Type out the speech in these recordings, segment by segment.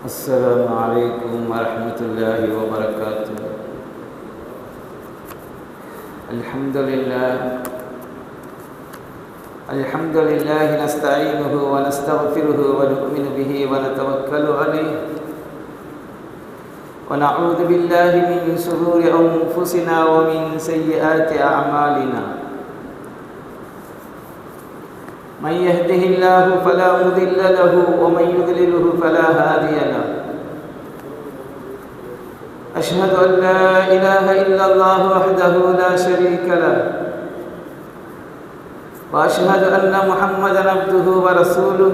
السلام عليكم ورحمة الله وبركاته. الحمد لله نستعينه ونستغفره ونؤمن به ونتوكل عليه ونعوذ بالله من شرور أنفسنا ومن سيئات أعمالنا. من يهده الله فلا مضل له ومن يضلله فلا هادي له. أشهد أن لا إله إلا الله وحده لا شريك له، وأشهد أن محمدا عبده ورسوله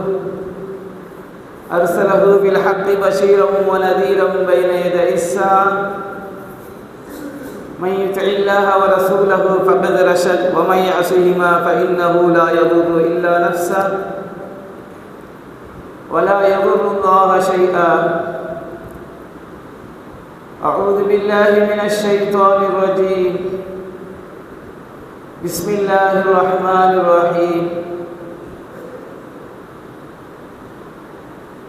أرسله بالحق بشيرا ونذيرا بين يدي الساعة. من يطع الله ورسوله فقد رشد، ومن يعصهما فإنه لا يضر إلا نفسه ولا يضر الله شيئا. أعوذ بالله من الشيطان الرجيم. بسم الله الرحمن الرحيم.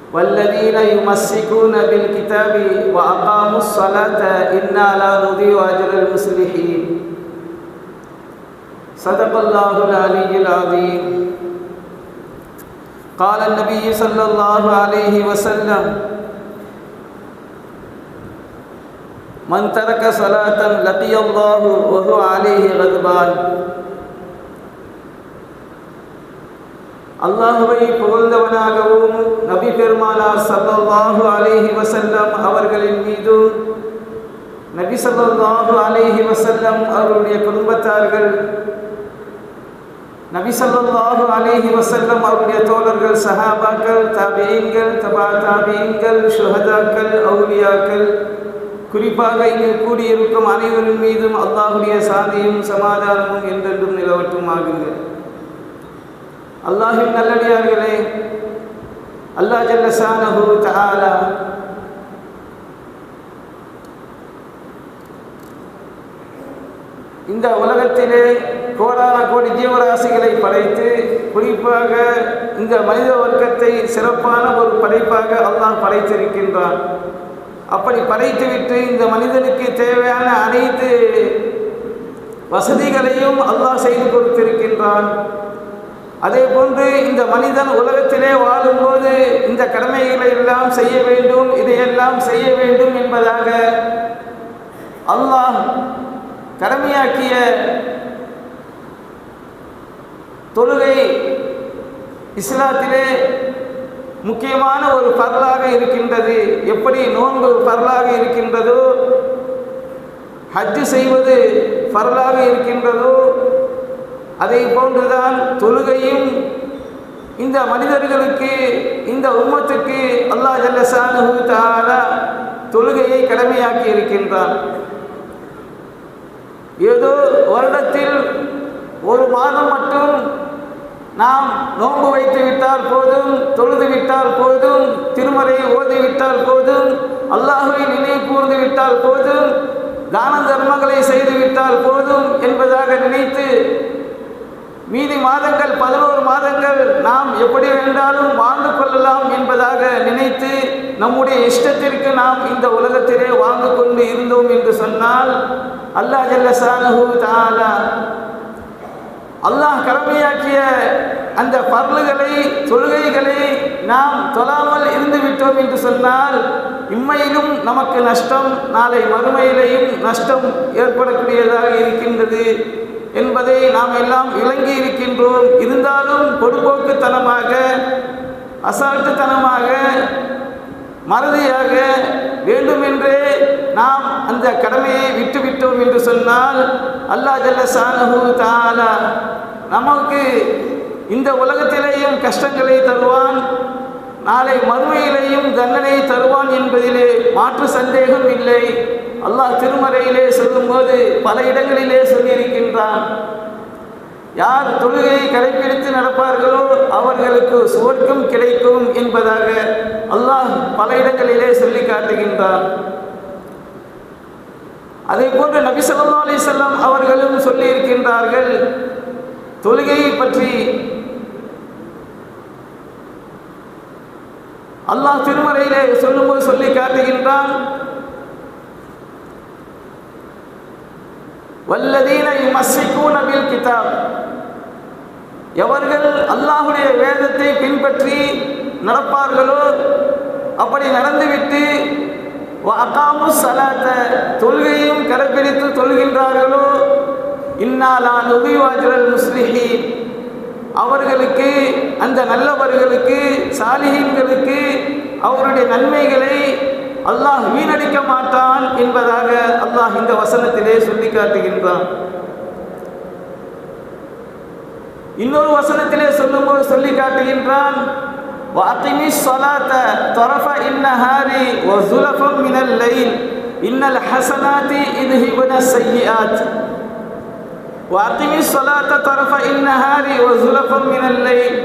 والذين يمسكون بالكتاب وأقاموا الصلاة إنا لا نضيع أجر المصلحين. صدق الله العلي العظيم. قال النبي صلى الله عليه وسلم: من ترك صلاة لقي الله وهو عليه غضبان. அல்லாஹுவை புகழ்ந்தவனாகவும் நபி பெருமானார் ஸல்லல்லாஹு அலைஹி வஸல்லம் அவர்களின் மீதும் நபி ஸல்லல்லாஹு அலைஹி வஸல்லம் அவருடைய குடும்பத்தார்கள், நபி ஸல்லல்லாஹு அலைஹி வஸல்லம் அவருடைய தோழர்கள், சஹாபாக்கள், தாபிஈன்கள், தபா தாபிஈன்கள், ஷுஹதாக்கள், அவுலியாக்கள், குறிப்பாக இங்கு கூடியிருக்கும் அனைவரின் மீதும் அல்லாஹுடைய சாந்தியும் சமாதானமும் என்றென்றும் நிலவட்டுமாகுங்க. அல்லாஹின் நல்லடியார்களே, அல்லாஹ் ஜல்ல ஷானஹு தஆலா இந்த உலகத்திலே கோடான கோடி ஜீவராசிகளை படைத்து, குறிப்பாக இந்த மனித வர்க்கத்தை சிறப்பான ஒரு படைப்பாக அல்லாஹ் படைத்திருக்கின்றான். அப்படி படைத்துவிட்டு இந்த மனிதனுக்கு தேவையான அனைத்து வசதிகளையும் அல்லாஹ் செய்து கொடுத்திருக்கின்றான். அதே போன்று இந்த மனிதன் உலகத்திலே வாழும்போது இந்த கடமைகளை எல்லாம் செய்ய வேண்டும், இதையெல்லாம் செய்ய வேண்டும் என்பதாக அல்லாஹ் கடமையாக்கிய தொழுகை இஸ்லாத்திலே முக்கியமான ஒரு ஃபர்லாக இருக்கின்றது. எப்படி நோன்பு ஃபர்லாக இருக்கின்றதோ, ஹஜ் செய்வது ஃபர்லாக இருக்கின்றதோ, அதை போன்றுதான் தொழுகையும் இந்த மனிதர்களுக்கு, இந்த உம்மத்துக்கு அல்லாஹ் ஜல்ல ஷானஹு தஆலா தொழுகையை கடமையாக்கி இருக்கின்றான். ஏதோ வருடத்தில் ஒரு மாதம் மட்டும் நாம் நோன்பு வைத்து விட்டால் போதும், தொழுது விட்டால் போதும், திருமறை ஓதிவிட்டால் போதும், அல்லாஹ்வை நினைவு கூர்ந்து விட்டால் போதும், தான தர்மங்களை செய்து விட்டால் போதும் என்பதாக நினைத்து மீதி மாதங்கள் 11 மாதங்கள் நாம் எப்படி வேண்டாலும் வாழ்ந்து கொள்ளலாம் என்பதாக நினைத்து நம்முடைய இஷ்டத்திற்கு நாம் இந்த உலகத்திலே வாழ்ந்து கொண்டு இருந்தோம் என்று சொன்னால், அல்லாஹ் ஜல்ல ஷானஹு தஆலா அல்லாஹ் கடமையாக்கிய அந்த ஃபர்லுகளை, தொழுகைகளை நாம் தொழாமல் இருந்து விட்டோம் என்று சொன்னால் இம்மையிலும் நமக்கு நஷ்டம், நாளை மறுமையிலேயும் நஷ்டம் ஏற்படக்கூடியதாக இருக்கின்றது என்பதை நாம் எல்லாம் விளங்கி இருக்கின்றோம். இருந்தாலும் பொடுபோக்குத்தனமாக, அசால்ட்டுத்தனமாக, மறதியாக, வேண்டுமென்றே நாம் அந்த கடமையை விட்டுவிட்டோம் என்று சொன்னால் அல்லாஹ் ஜல்ல ஷானஹு தஆலா நமக்கு இந்த உலகத்திலேயும் கஷ்டங்களை தருவான், நாளை மறுமையிலேயும் தண்டனை தருவான் என்பதிலே மாற்று சந்தேகம் இல்லை. அல்லாஹ் திருமறையிலே சொல்லும்போது பல இடங்களிலே சொல்லியிருக்கின்றான், யார் தொழுகையை கடைபிடித்து நடப்பார்களோ அவர்களுக்கு சுவர்க்கம் கிடைக்கும் என்பதாக அல்லாஹ் பல இடங்களிலே சொல்லி காட்டுகின்றான். அதே போன்று நபி ஸல்லல்லாஹு அலைஹி வஸல்லம் அவர்களும் சொல்லி இருக்கின்றார்கள் தொழுகையை பற்றி. அல்லாஹ் திருமறையிலே சொல்லும்போது சொல்லி காட்டுகின்றான், வல்லதீன யுமஸ்ஸிகூன பில் கிதாப், எவர்கள் அல்லாஹ்வுடைய வேதத்தை பின்பற்றி நடப்பார்களோ, அப்படி நடந்துவிட்டு வஅகாமுஸ் ஸலாத்த, தொழுகையும் கடைப்பிடித்து தொழுகின்றார்களோ, இன்னா லா நுதியு அஜ்ரல் முஸ்லிஹீன், அவர்களுக்கு, அந்த நல்லவர்களுக்கு, சாலிஹீன்களுக்கு அவருடைய நன்மைகளை அல்லாஹ் வீணடிக்க மாட்டான் என்பதாக அல்லாஹ் இந்த வசனத்திலே சொல்லி காட்டுகின்றான். இன்னொரு வசனத்திலே சொல்லும்போது சொல்லி காட்டுகின்றான், வஅகிமிஸ் ஸலாத்த தரஃபஇன் நஹாரி வஸுலஃபம் மினல் லைல் இன்னல் ஹஸனாத்தி யுத்ஹிபுனஸ் ஸய்யிஆத். வஅகிமிஸ் ஸலாத்த தரஃபஇன் நஹாரி வஸுலஃபம் மினல் லைல்,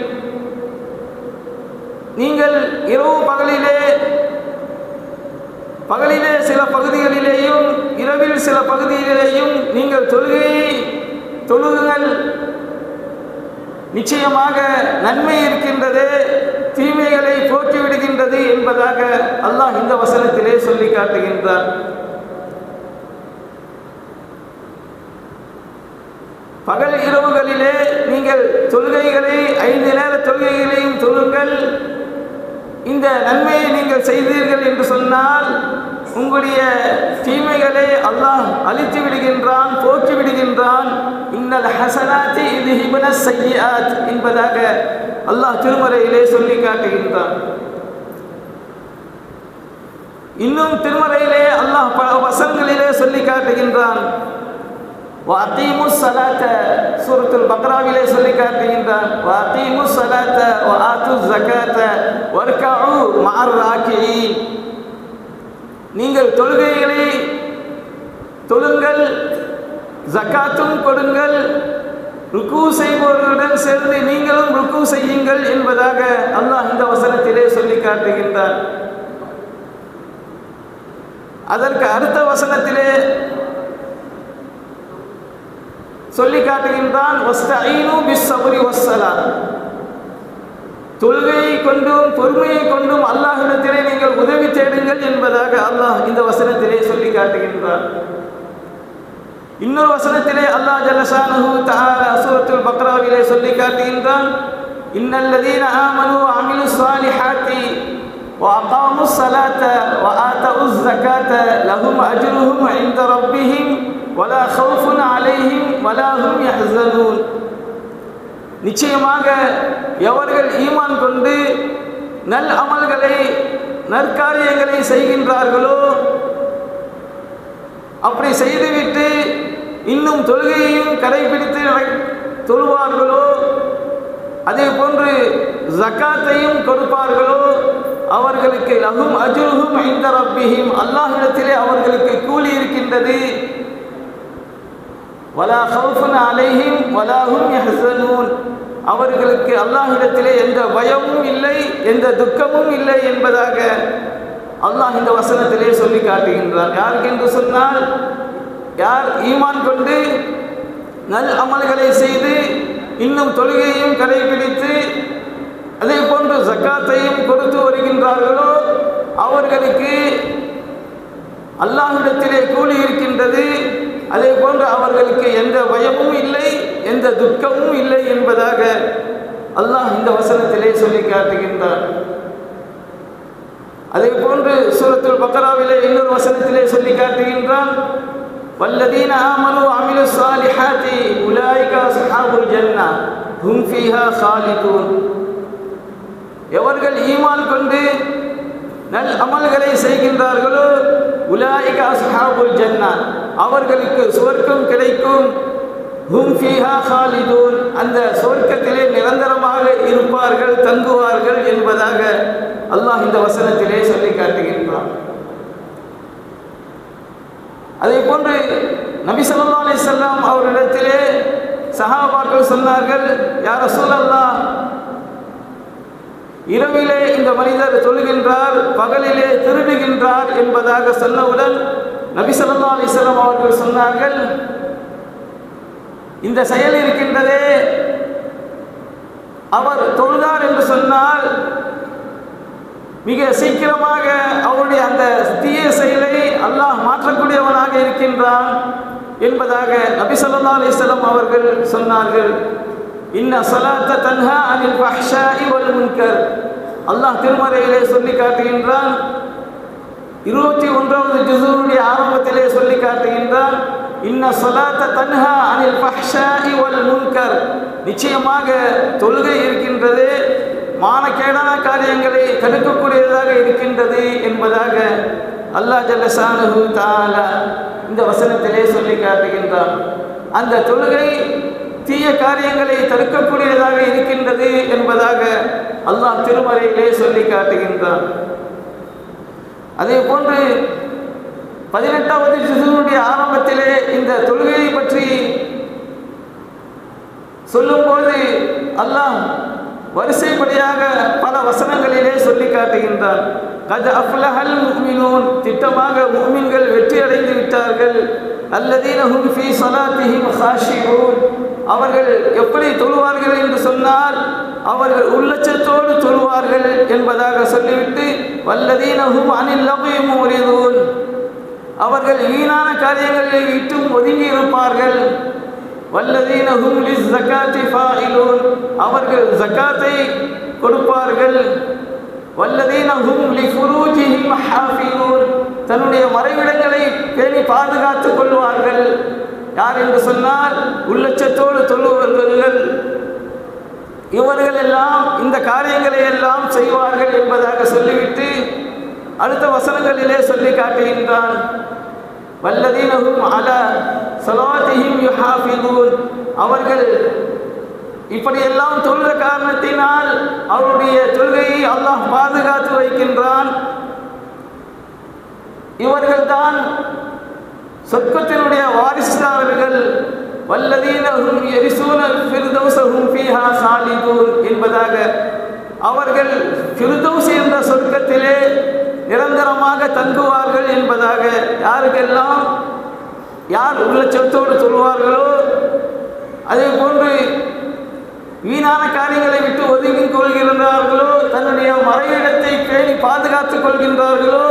நீங்கள் இரவு பகலிலே சில பகுதிகளிலேயும் இரவில் சில பகுதிகளிலேயும் நீங்கள் தொழுகுங்கள், நிச்சயமாக நன்மை இருக்கின்றது, தீமைகளை போக்கிவிடுகின்றது என்பதாக அல்லாஹ் இந்த வசனத்திலே சொல்லி காட்டுகின்றார். பகல் இரவுகளிலே நீங்கள் தொழுகைகளை 5 நேர தொழுகைகளையும் தொழுங்கள், இந்த நன்மையை நீங்கள் செய்தீர்கள் என்று சொன்னால் உங்களுடைய தீமைகளை அல்லாஹ் அழித்து விடுகின்றான், போக்கி விடுகின்றான். இன்னல் ஹஸனாத்தி யுத்ஹிபுனஸ் ஸய்யிஆத் என்பதாக அல்லாஹ் திருமறையிலே சொல்லி காட்டுகின்றான். இன்னும் திருமறையிலே அல்லாஹ் பல வசனங்களிலே சொல்லி காட்டுகின்றான். வஅகீமுஸ் ஸலாத்த, சூரத்துல் பக்ராவிலே சொல்லி காட்டுகின்றான், வஅகீமுஸ் ஸலாத்த வஆத்துஸ் ஸகாத்த வர்கஉ மஅர் ராக்கிஈன், நீங்கள் தொழுகைகளை தொழுங்கள், ஜகாத்தும் கொடுங்கள், ருக்கு செய்பவர்களுடன் சேர்ந்து நீங்களும் ருக்கு செய்யுங்கள் என்பதாக அல்லாஹ் இந்த வசனத்திலே சொல்லி காட்டுகின்றான். அதற்கு அடுத்த வசனத்திலே சொல்லி காட்டுகின்றான், வஸ்தஈனு பிஸ்ஸப்ரி வஸ்ஸலா, தொழுகையை கொண்டும் பொறுமையை கொண்டும் அல்லாஹ்விடத்திலே நீங்கள் உதவி தேடுங்கள் என்பதாக அல்லாஹ் இந்த வசனத்திலே சொல்லி காட்டுகின்றான். இன்னொரு வசனத்திலே அல்லாஹ் ஜல்ல ஷானுஹு தஆலா சூரத்துல் பக்ராவிலே சொல்லி காட்டுகின்றான், இன்னல்லதீன ஆமனு வ அமிலுஸ் ஸாலிஹாத்தி வ அகாமுஸ் ஸலாத்த வ ஆதஉஸ் ஸகாத்த லஹும் அஜ்ருஹும் இன்த ரப்பிஹிம் வலா ஹவுஃபுன் அலைஹிம் வலா ஹும் யஹ்ஸனூன். நிச்சயமாக எவர்கள் ஈமான் கொண்டு நல் அமல்களை, நற்காரியங்களை செய்கின்றார்களோ, அப்படி செய்துவிட்டு இன்னும் தொழுகையையும் கடைபிடித்து தொழுவார்களோ, அதே போன்று ஜகாத்தையும் கொடுப்பார்களோ, அவர்களுக்கு லஹும் அஜ்ருஹும் இன்த ரப்பிஹிம், அல்லாஹ்விடத்திலே அவர்களுக்கு கூலி இருக்கின்றது. வலா ஹவுஃபுன் அலைஹிம் வலா ஹும் யஹ்ஸனூன், அவர்களுக்கு அல்லாஹ்விடத்திலே எந்த பயமும் இல்லை, எந்த துக்கமும் இல்லை என்பதாக அல்லாஹ் இந்த வசனத்திலே சொல்லி காட்டுகின்றார். யாருக்கு என்று சொன்னால், யார் ஈமான் கொண்டு நல் அமல்களை செய்து இன்னும் தொழுகையையும் கடைபிடித்து அதே போன்று ஜக்காத்தையும் கொடுத்து வருகின்றார்களோ, அவர்களுக்கு அல்லாஹ்விடத்திலே கூலி இருக்கின்றது. அதே போன்று அவர்களுக்கு எந்த பயமும் இல்லை, எந்த துக்கமும் இல்லை என்பதாக அல்லாஹ் இந்த வசனத்திலே சொல்லி காட்டுகின்றார். அதே போன்று சூரத்துல் பக்ராவிலே இன்னொரு வசனத்திலே சொல்லி காட்டுகின்றான், வல்லதீன ஆமனு வ அமிலுஸ் ஸாலிஹாத்தி உலாயிக அஸ்ஹாபுல் ஜன்னah ஹும் ஃபீஹா காலிதூன், எவர்கள் ஈமான் கொண்டு நல் அமல்களை செய்கின்றார்களோ, உலாயிக அஸ்ஹாபுல் ஜன்னah, அவர்களுக்கு சுவர்க்கம் கிடைக்கும். ஹும் ஃபீஹா காலிதூன், அந்த சுவர்க்கத்திலே நிரந்தரமாக இருப்பார்கள், தங்குவார்கள் என்பதாக அல்லாஹ் இந்த வசனத்திலே சொல்லி காட்டுகின்றான். அதே போன்று நபி ஸல்லல்லாஹு அலைஹி வஸல்லம் அவர்களிடத்திலே சஹாபாக்கள் சொன்னார்கள், யா ரசூலல்லாஹ், இரவிலே இந்த மனிதர் தொழுகின்றார், பகலிலே திருடுகின்றார் என்பதாக சொன்னவுடன் நபி ஸல்லல்லாஹு அலைஹி வஸல்லம் அவர்கள் சொன்னார்கள், இந்த செயல் இருக்கின்றதே, அவர் தொழுதார் என்று சொன்னால் மிக சீக்கிரமாக அவருடைய அந்த தீய செயலை அல்லாஹ் மாற்றக்கூடியவனாக இருக்கின்றான் என்பதாக நபி ஸல்லல்லாஹு அலைஹி வஸல்லம் அவர்கள் சொன்னார்கள். இன்ன ஸலாத்த தன்ஹா அனில் ஃபஹ்ஷாஇ வல் முன்கர். அல்லாஹ் திருமறையிலே சொல்லி காட்டுகின்றான். 21வது ஜுஸுடைய ஆரம்பத்திலே சொல்லி காட்டுகின்றான். இன்ன ஸலாத்த தன்ஹா அனில் ஃபஹ்ஷாஇ வல் முன்கர். நிச்சயமாக தொழுகை இருக்கின்றது மானக்கேடான காரியங்களை தடுக்கக்கூடியதாக இருக்கின்றது என்பதாக அல்லாஹ் ஜல்ல ஷானுஹு தஆலா இந்த வசனத்திலே சொல்லி காட்டுகின்றான். அந்த தொழுகை தீய காரியங்களை தடுக்கக்கூடியதாக இருக்கின்றது என்பதாக அல்லாஹ் திருமறையிலே சொல்லி காட்டுகின்றான். அதே போன்று 18வது ஜுஸுடைய ஆரம்பத்திலே இந்த தொழுகையை பற்றி சொல்லும்போது அல்லாஹ் வரிசைப்படியாக பல வசனங்களிலே சொல்லி காட்டுகின்றான். கத் அஃப்லஹல் முஃமினூன். திட்டமாக முஃமின்கள் வெற்றி அடைந்து விட்டார்கள். அல்லதீன ஹும் ஃபீ ஸலாத்திஹிம் காஷிஊன். அவர்கள் எப்படி தொழுவார்கள் என்று சொன்னால் அவர்கள் உள்ளச்சத்தோடு தொழுவார்கள் என்பதாக சொல்லிவிட்டு வல்லதீன ஹும் அனில் லக்வி முரிதூன். அவர்கள் வீணான காரியங்களை விட்டும் ஒதுங்கி இருப்பார்கள். வல்லதீன ஹும் லிஸ்ஸகாத்தி ஃபாயிலூன். அவர்கள் ஜகாத்தை கொடுப்பார்கள். வல்லதீன ஹும் லிஃபுரூஜிஹிம் ஹாஃபிலூன். தன்னுடைய மறைவிடங்களை பேணி பாதுகாத்துக் கொள்வார்கள். யார் என்று சொன்னால் உள்ளச்சத்தோடு தொழுவர்கள். இவர்கள் எல்லாம் இந்த காரியங்களை எல்லாம் செய்வார்கள் என்பதாக சொல்லிவிட்டு அடுத்த வசனங்களிலே சொல்லி காட்டுகின்றான். வல்லதீன ஹும் அலா ஸலாத்திஹிம் யுஹாஃபிதூன். அவர்கள் இப்படியெல்லாம் தொழுத காரணத்தினால் அவருடைய தொழுகையை அல்லாஹ் பாதுகாத்து வைக்கின்றான். இவர்கள்தான் சொர்க்கத்தினுடைய வாரிசுதாரர்கள். வல்லதீன ஹும் யரிசூன ஃபிர்தௌஸ ஹும் ஃபீஹா சாலிதூன் என்பதாக அவர்கள் ஃபிர்தௌஸ் என்ற சொர்க்கத்திலே நிரந்தரமாக தங்குவார்கள் என்பதாக யாருக்கெல்லாம் யார் உள்ளச்சத்தோடு சொல்வார்களோ அதே போன்று வீணான காரியங்களை விட்டு ஒதுங்கிக் கொள்கின்றார்களோ தன்னுடைய மறைவிடத்தை பேணி பாதுகாத்துக் கொள்கின்றார்களோ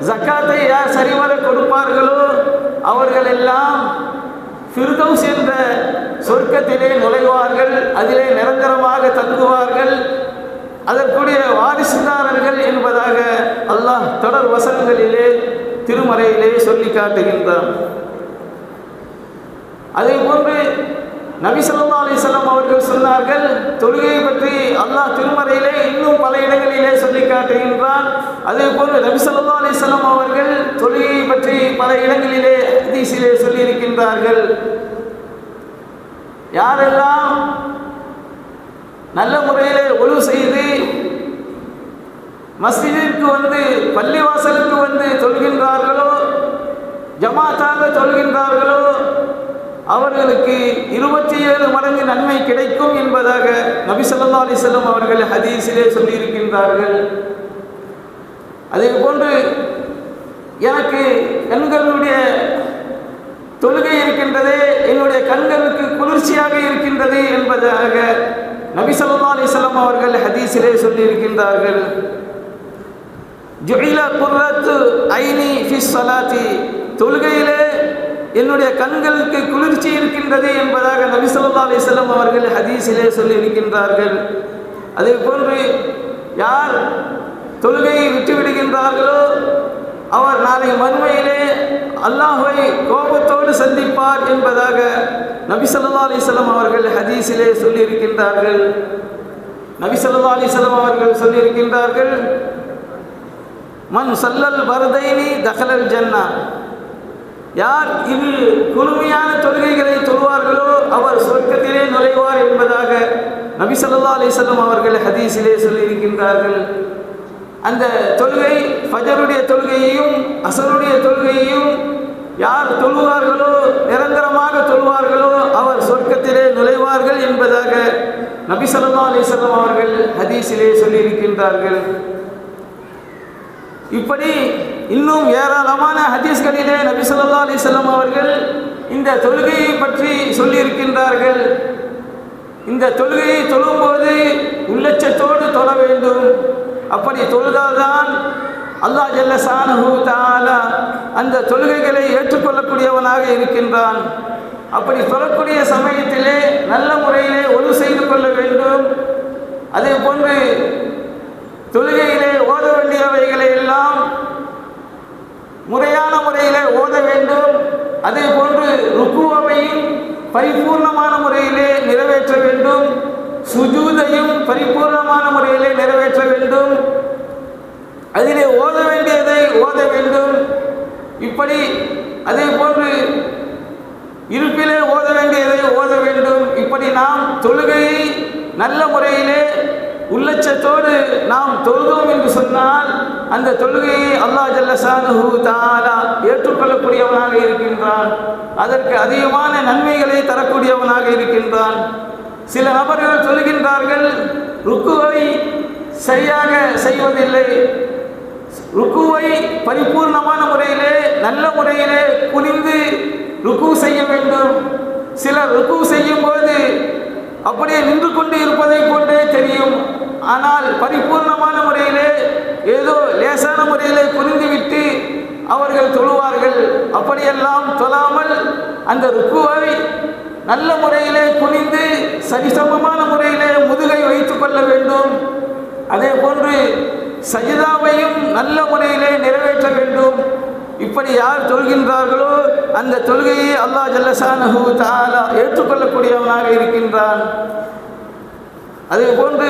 ஜக்காத்தை யார் சரிவர கொடுப்பார்களோ அவர்கள் எல்லாம் ஃபிர்தௌஸ் என்ற சொர்க்கத்திலே நுழைவார்கள். அதிலே நிரந்தரமாக தங்குவார்கள். அதற்குரிய வாரிசுதாரர்கள் என்பதாக அல்லாஹ் தொடர் வசனங்களிலே திருமறையிலே சொல்லி காட்டுகின்றான். அதே போன்று நபி ஸல்லல்லாஹு அலைஹி வஸல்லம் அவர்கள் சொன்னார்கள். தொழுகையை பற்றி அல்லாஹ் திருமறையிலே இன்னும் பல இடங்களிலே சொல்லி காட்டுகின்றான். அதே போன்று நபி ஸல்லல்லாஹு அலைஹி வஸல்லம் அவர்கள் தொழுகையை பற்றி பல இடங்களிலே ஹதீஸிலே சொல்லி இருக்கின்றார்கள். யாரெல்லாம் நல்ல முறையிலே ஒழு செய்து மஸ்ஜிதிற்கு வந்து பள்ளிவாசலுக்கு வந்து தொழுகின்றார்களோ ஜமாத்தாக தொழுகின்றார்களோ அவர்களுக்கு 27 மடங்கு நன்மை கிடைக்கும் என்பதாக நபி ஸல்லல்லாஹு அலைஹி வஸல்லம் அவர்கள் ஹதீஸிலே சொல்லி இருக்கின்றார்கள். அதே போன்று எனக்கு கண்களுடைய தொழுகை இருக்கின்றது, என்னுடைய கண்களுக்கு குளிர்ச்சியாக இருக்கின்றது என்பதாக நபி ஸல்லல்லாஹு அலைஹி வஸல்லம் அவர்கள் ஹதீஸிலே சொல்லி இருக்கின்றார்கள். ஜுஇல குர்ரத்து ஐனி ஃபிஸ் ஸலாத்தி. தொழுகையிலே என்னுடைய கண்களுக்கு குளிர்ச்சி இருக்கின்றது என்பதாக நபி ஸல்லல்லாஹு அலைஹி வஸல்லம் அவர்கள் ஹதீஸிலே சொல்லி இருக்கின்றார்கள். அதே போன்று யார் தொழுகையை விட்டுவிடுகின்றார்களோ அவர் நாளை மறுமையிலே அல்லாஹ்வை கோபத்தோடு சந்திப்பார் என்பதாக நபி ஸல்லல்லாஹு அலைஹி வஸல்லம் அவர்கள் ஹதீஸிலே சொல்லி இருக்கின்றார்கள். நபி ஸல்லல்லாஹு அலைஹி வஸல்லம் அவர்கள் சொல்லி இருக்கின்றார்கள். மன் ஸல்லல் பர்தைனி தഖலல் ஜன்னா. யார் இது குளுமையான தொழுகைகளை தொழுவார்களோ அவர் சொர்க்கத்திலே நுழைவார் என்பதாக நபி ஸல்லல்லாஹு அலைஹி வஸல்லம் அவர்கள் ஹதீஸிலே சொல்லி இருக்கின்றார்கள். அந்த தொழுகை ஃபஜருடைய தொழுகையையும் அஸருடைய தொழுகையையும் யார் தொழுவார்களோ நிரந்தரமாக தொழுவார்களோ அவர் சொர்க்கத்திலே நுழைவார்கள் என்பதாக நபி ஸல்லல்லாஹு அலைஹி வஸல்லம் அவர்கள் ஹதீஸிலே சொல்லி இருக்கின்றார்கள். இப்படி இன்னும் ஏராளமான ஹதீஸ்களிலே நபி ஸல்லல்லாஹு அலைஹி வஸல்லம் அவர்கள் இந்த தொழுகையை பற்றி சொல்லி இருக்கின்றார்கள். இந்த தொழுகையை தொழும்போது உள்ளச்சத்தோடு தொழ வேண்டும். அப்படி தொழுதால்தான் அல்லாஹ் ஜல்ல ஷானஹு தஆலா அந்த தொழுகைகளை ஏற்றுக்கொள்ளக்கூடியவனாக இருக்கின்றான். அப்படி தொழக்கூடிய சமயத்திலே நல்ல முறையிலே ஒழு செய்து கொள்ள வேண்டும். அதே போன்று தொழுகையிலே ஓத வேண்டியவைகளை எல்லாம் முறையான முறையிலே ஓத வேண்டும். அதே போன்று ருக்குவையும் பரிபூர்ணமான முறையிலே நிறைவேற்ற வேண்டும். சுஜூதையும் பரிபூர்ணமான முறையிலே நிறைவேற்ற வேண்டும். அதிலே ஓத வேண்டியதை ஓத வேண்டும். இப்படி அதே போன்று இருப்பிலே ஓத வேண்டியதை ஓத வேண்டும். இப்படி நாம் தொழுகையை நல்ல முறையிலே உள்ளச்சத்தோடு நாம் தொழுதோம் என்று சொன்னால் அந்த தொழுகையை அல்லாஹ் ஜல்ல ஷானஹு தஆலா ஏற்றுக்கொள்ளக்கூடியவனாக இருக்கின்றான். அதற்கு அதிகமான நன்மைகளை தரக்கூடியவனாக இருக்கின்றான். சில நபர்கள் சொல்கின்றார்கள், ருக்குவை சரியாக செய்வதில்லை, ருக்குவை பரிபூர்ணமான முறையிலே நல்ல முறையிலே குனிந்து ருக்கு செய்ய வேண்டும். சிலர் ருக்கு செய்யும் போது அப்படியே நின்று கொண்டு இருப்பதை போன்றே தெரியும். ஆனால் பரிபூர்ணமான முறையிலே ஏதோ லேசான முறையிலே குனிந்துவிட்டு அவர்கள் தொழுவார்கள். அப்படியெல்லாம் தொழாமல் அந்த ருக்குவை நல்ல முறையிலே குனிந்து சரிசமமான முறையிலே முதுகை வைத்துக் கொள்ள வேண்டும். அதே போன்று சஜிதாவையும் நல்ல முறையிலே நிறைவேற்ற வேண்டும். இப்படி யார் தொழுகின்றார்களோ அந்த தொழுகையை அல்லாஹ் ஜல்ல ஷானஹு தஆலா ஏற்றுக்கொள்ளக்கூடியவனாக இருக்கின்றான். அதே போன்று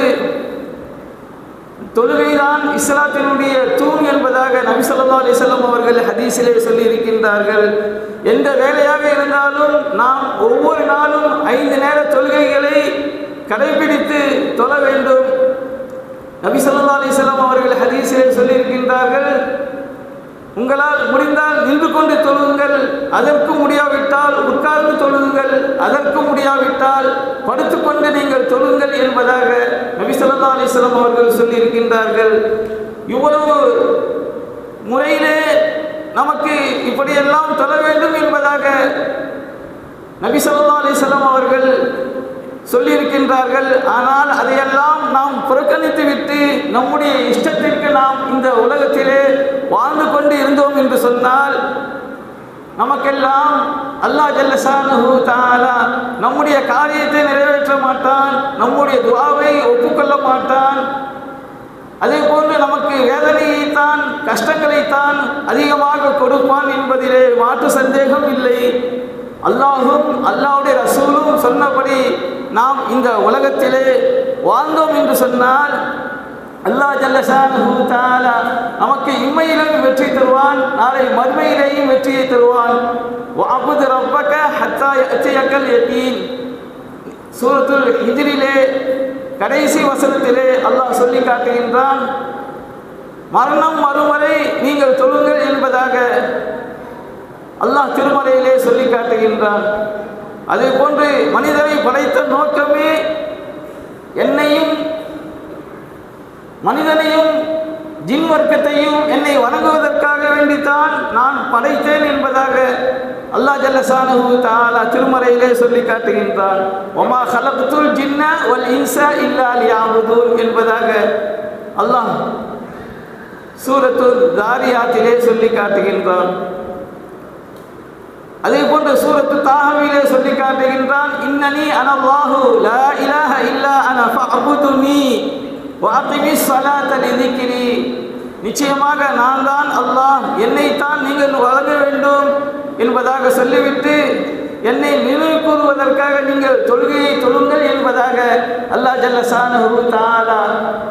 தொழுகைதான் இஸ்லாத்தினுடைய தூண் என்பதாக நபி ஸல்லல்லாஹு அலைஹி வஸல்லம் அவர்கள் ஹதீஸிலே சொல்லி இருக்கின்றார்கள். எந்த வேலையாக இருந்தாலும் நாம் ஒவ்வொரு நாளும் 5 நேர தொழுகைகளை கடைபிடித்து தொழ வேண்டும். நபி ஸல்லல்லாஹு அலைஹி வஸல்லம் அவர்கள் ஹதீஸிலே சொல்லி இருக்கின்றார்கள், உங்களால் முடிந்தால் நின்று கொண்டு தொழுங்கள், அதற்கு முடியாவிட்டால் உட்கார்ந்து தொழுங்கள், அதற்கு முடியாவிட்டால் படுத்துக்கொண்டு நீங்கள் தொழுங்கள் என்பதாக நபி ஸல்லல்லாஹு அலைஹி வஸல்லம் அவர்கள் சொல்லி இருக்கின்றார்கள். இவ்வளவு முறையிலே நமக்கு இப்படியெல்லாம் தொழ வேண்டும் என்பதாக நபி ஸல்லல்லாஹு அலைஹி வஸல்லம் அவர்கள் சொல்லியிருக்கின்றார்கள். ஆனால் அதையெல்லாம் நாம் புறக்கணித்து விட்டு நம்முடைய இஷ்டத்திற்கு நாம் இந்த உலகத்திலே வாழ்ந்து கொண்டு இருந்தோம் என்று சொன்னால் நமக்கெல்லாம் அல்லாஹ் ஜல்ல ஷானஹு தஆலா நம்முடைய காரியத்தை நிறைவேற்ற மாட்டான், நம்முடைய துஆவை ஒப்புக்கொள்ள மாட்டான். அதே போன்று நமக்கு வேதனையைத்தான் கஷ்டங்களைத்தான் அதிகமாக கொடுப்பான் என்பதிலே மாற்று சந்தேகம் இல்லை. அல்லாஹும் அல்லாஹ்வுடைய ரசூலும் சொன்னபடி நாம் இந்த உலகத்திலே வாழ்ந்தோம் என்று சொன்னால் அல்லாஹ் ஜல்ல ஷானஹு தஆலா நமக்கு இம்மையிலும் வெற்றி தருவான், நாளை மறுமையிலேயும் வெற்றியை தருவான். வஅபுது ரப்பக ஹத்தா யஅதியகல் யகீன். சூரத்துல் ஹிஜ்ரிலே கடைசி வசனத்திலே அல்லாஹ் சொல்லி காட்டுகின்றான், மரணம் மறுமுறை நீங்கள் தொழுங்கள் என்பதாக அல்லாஹ் திருமறையிலே சொல்லி காட்டுகின்றான். அதே போன்று மனிதரை படைத்த நோக்கமே என்னையும் மனிதனையும் ஜின் வர்க்கத்தையும் என்னை வணங்குவதற்காக வேண்டித்தான் நான் படைத்தேன் என்பதாக அல்லாஹ் ஜல்ல ஷானஹு தஆலா திருமறையிலே சொல்லி காட்டுகின்றான். வமா ஹலக்துல் ஜின்ன வல் இன்ஸ இல்லா லியஅபுதூன் என்பதாக அல்லாஹ் சூரத்துல் தாரியாத்திலே சொல்லி காட்டுகின்றான். அதே போன்று சூரத்து தாஹாவிலே சொல்லி காட்டுகின்றான், இன்னனி அனல்லாஹு லா இலாஹ இல்லா அன ஃபஅபுதுனி வஅகிமிஸ் ஸலாத லிذிக்ரி. நிச்சயமாக நான் தான் அல்லாஹ், என்னைத்தான் நீங்கள் வணங்க வேண்டும் என்பதாக சொல்லிவிட்டு என்னை நினைவு கூறுவதற்காக நீங்கள் தொழுகையை தொழுங்கள் என்பதாக அல்லாஹ் ஜல்ல ஷானஹு தஆலா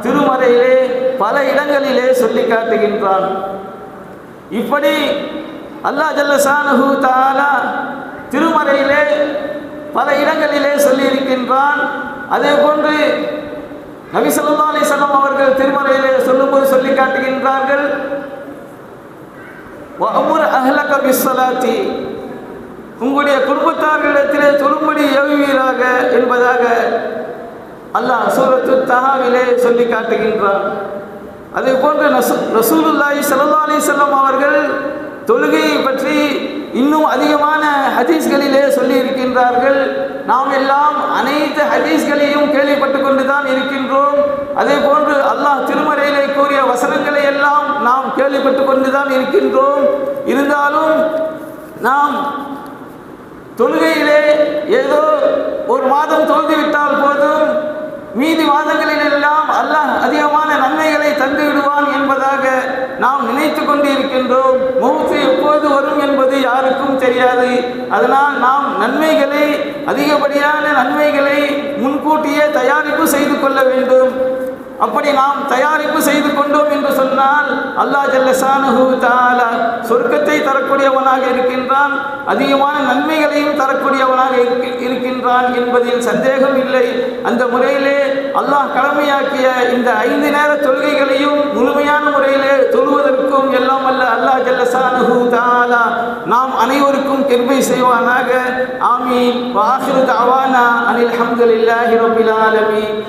திருமறையிலே பல இடங்களிலே சொல்லி காட்டுகின்றான். இப்படி அல்லாஹ் ஜல்ல ஷானஹு தஆலா திருமறையிலே பல இடங்களிலே சொல்லி இருக்கின்றான். அதே போன்று நபி ஸல்லல்லாஹு அலைஹி வஸல்லம் அவர்கள் திருமறையிலே சொல்லும்போது சொல்லி காட்டுகின்றார்கள், வஅமுர் அஹ்லக பிஸ்ஸலாத்தி, உங்களுடைய குடும்பத்தார்களிடத்திலே தொழும்படி ஏவுவீராக என்பதாக அல்லாஹ் சூரத்து தஹாவிலே சொல்லி காட்டுகின்றான். அதே போன்று ரசூலுல்லாஹி ஸல்லல்லாஹு அலைஹி வஸல்லம் அவர்கள் தொழுகையை பற்றி இன்னும் அதிகமான ஹதீஸ்களிலே சொல்லி இருக்கின்றார்கள். நாம் எல்லாம் அனைத்து ஹதீஸ்களையும் கேள்விப்பட்டு கொண்டுதான் இருக்கின்றோம். அதே போன்று அல்லாஹ் திருமறையிலே தொழுகைக்குரிய வசனங்களை எல்லாம் நாம் கேள்விப்பட்டு கொண்டுதான் இருக்கின்றோம். இருந்தாலும் நாம் தொழுகையிலே ஏதோ ஒரு மாதம் தொழுதுவிட்டால் போதும், மீதி மாதங்களில் எல்லாம் அல்லாஹ் அதிகமான நன்மைகளை தந்து விடுவான் என்பதாக நாம் நினைத்து கொண்டு இருக்கின்றோம். மௌத்து எப்போது வரும் என்பது யாருக்கும் தெரியாது. அதனால் நாம் நன்மைகளை, அதிகப்படியான நன்மைகளை முன்கூட்டியே தயாரிப்பு செய்து கொள்ள வேண்டும். அப்படி நாம் தயாரிப்பு செய்து கொண்டோம் என்று சொன்னால் அல்லாஹ் ஜல்ல ஷானஹு தஆலா சொர்க்கத்தை தரக்கூடியவனாக இருக்கின்றான், அதிகமான நன்மைகளையும் தரக்கூடியவனாக இருக்கின்றான் என்பதில் சந்தேகம் இல்லை. அந்த முறையிலே அல்லாஹ் கடமையாக்கிய இந்த 5 நேர தொழுகைகளையும் முழுமையான முறையிலே தொழுவதற்கும் எல்லாம் அல்ல அல்லாஹ் ஜல்ல ஷானஹு தஆலா நாம் அனைவருக்கும் கிருபை செய்வானாக. ஆமீன். வ ஆகிரு தஅவானா அனில் ஹம்துலில்லாஹி ரப்பில் ஆலமீன்.